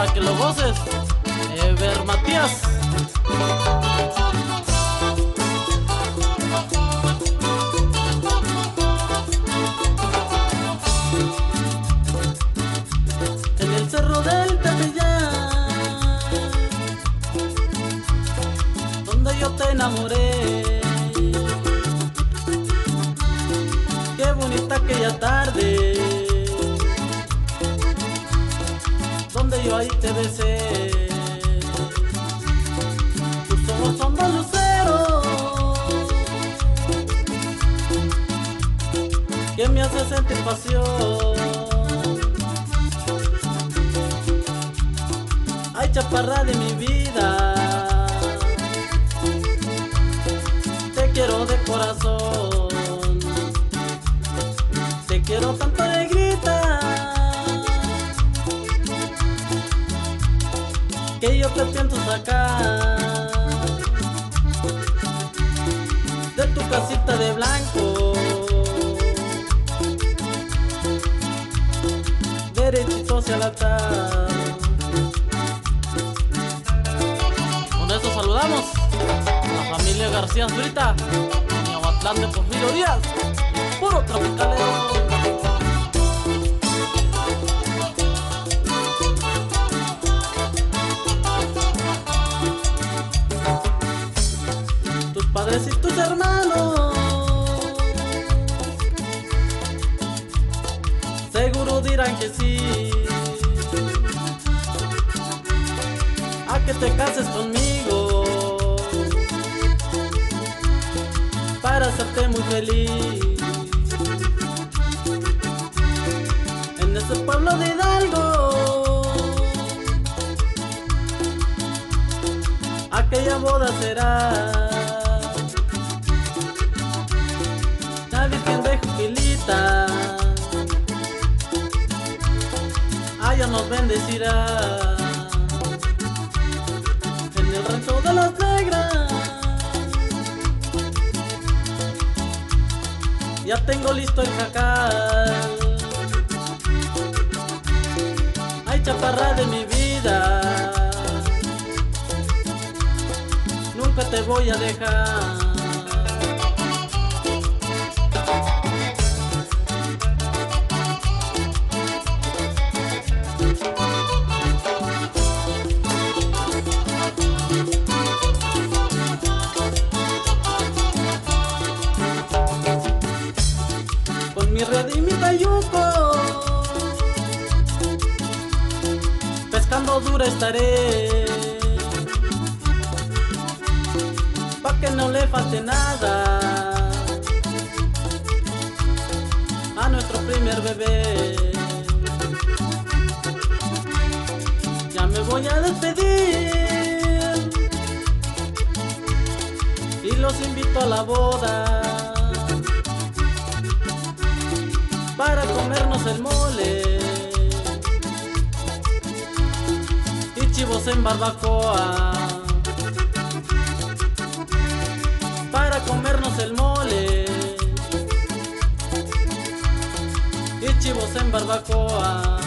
para que lo goces. Ever Matías. En el cerro del Tepeyac, donde yo te enamoré. Qué bonita aquella tarde, donde yo ahí te besé. Tus ojos son dos luceros que me hace sentir pasión. Ay, chaparra de mi vida, te quiero de corazón. Te quiero tanto de gritar que yo te pienso sacar de tu casita de blanco, derechito hacia el altar. Con eso saludamos a la familia García Zurita, Miahuatlán de Porfirio Díaz, puro tropicalero. Tus padres y tus hermanos seguro dirán que sí, a que te cases conmigo para hacerte muy feliz. En ese pueblo de Hidalgo aquella boda será. La Virgen de Juquilita allá nos bendecirá. En el rancho de las negras ya tengo listo el jacal. Ay, chaparra de mi vida, nunca te voy a dejar. Con mi red y mi tayuco pescando dura estaré, pa' que no le falte nada a nuestro primer bebé. Ya me voy a despedir y los invito a la boda para comernos el mole y chivos en barbacoa. Para comernos el mole y chivos en barbacoa.